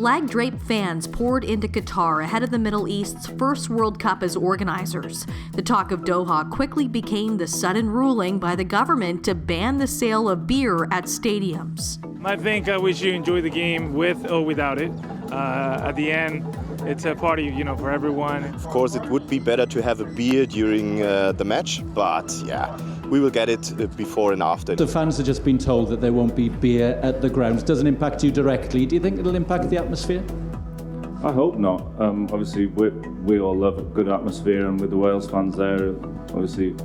Flag-draped fans poured into Qatar ahead of the Middle East's first World Cup as organizers. The talk of Doha quickly became the sudden ruling by the government to ban the sale of beer at stadiums. I think we should enjoy the game with or without it. At the end, it's a party, for everyone. Of course, it would be better to have a beer during the match, but yeah, we will get it before and after. The fans have just been told that there won't be beer at the grounds. Doesn't impact you directly. Do you think it'll impact the atmosphere? I hope not. Obviously, we all love a good atmosphere, and with the Wales fans there, obviously,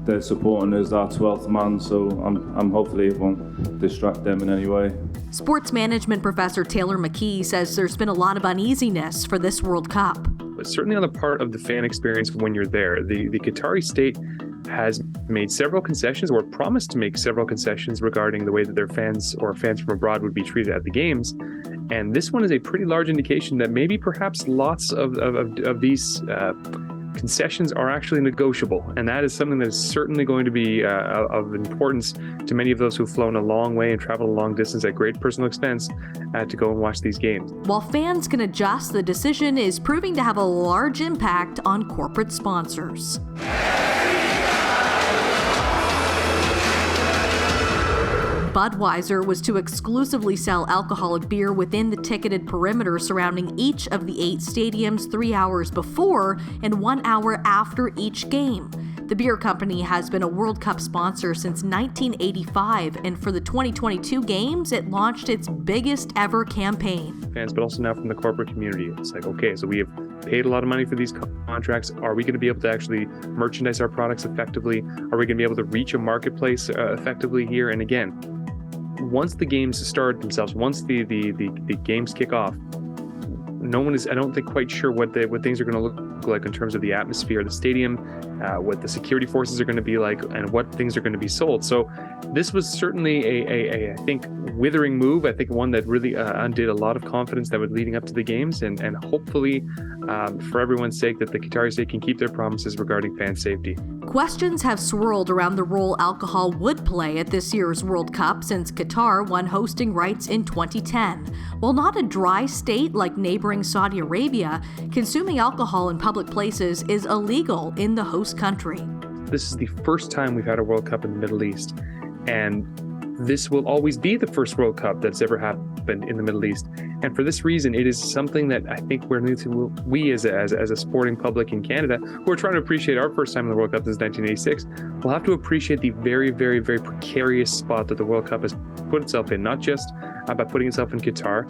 they're supporting us, our 12th man, so I'm hopefully it won't distract them in any way. Sports management professor Taylor McKee says there's been a lot of uneasiness for this World Cup. But certainly on the part of the fan experience when you're there, the Qatari state has made several concessions or promised to make several concessions regarding the way that their fans or fans from abroad would be treated at the games. And this one is a pretty large indication that maybe perhaps lots of these concessions are actually negotiable, and that is something that is certainly going to be of importance to many of those who've flown a long way and traveled a long distance at great personal expense to go and watch these games. While fans can adjust, the decision is proving to have a large impact on corporate sponsors. Budweiser was to exclusively sell alcoholic beer within the ticketed perimeter surrounding each of the 8 stadiums 3 hours before and 1 hour after each game. The beer company has been a World Cup sponsor since 1985, and for the 2022 games, it launched its biggest ever campaign. Fans, but also now from the corporate community. It's like, okay, so we have paid a lot of money for these contracts. Are we going to be able to actually merchandise our products effectively? Are we going to be able to reach a marketplace effectively here? And again, once the games start themselves, once the games kick off, no one is, I don't think, quite sure what things are going to look like in terms of the atmosphere of the stadium, what the security forces are going to be like, and what things are going to be sold. So this was certainly I think, withering move. I think one that really undid a lot of confidence that was leading up to the games, and hopefully, for everyone's sake, that the Qatari state can keep their promises regarding fan safety. Questions have swirled around the role alcohol would play at this year's World Cup since Qatar won hosting rights in 2010. While not a dry state like neighboring Saudi Arabia, consuming alcohol in public places is illegal in the host country. This is the first time we've had a World Cup in the Middle East, and this will always be the first World Cup that's ever happened in the Middle East. And for this reason, it is something that I think we as a sporting public in Canada, who are trying to appreciate our first time in the World Cup since 1986, will have to appreciate the very, very, very precarious spot that the World Cup has put itself in, not just by putting itself in Qatar,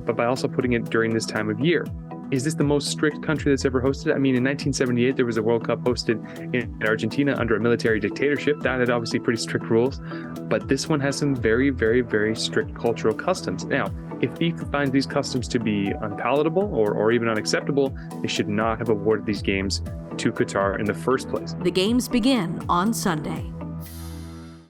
but by also putting it during this time of year. Is this the most strict country that's ever hosted? I mean, in 1978, there was a World Cup hosted in Argentina under a military dictatorship. That had obviously pretty strict rules, but this one has some very, very, very strict cultural customs. Now, if FIFA finds these customs to be unpalatable or even unacceptable, they should not have awarded these games to Qatar in the first place. The games begin on Sunday.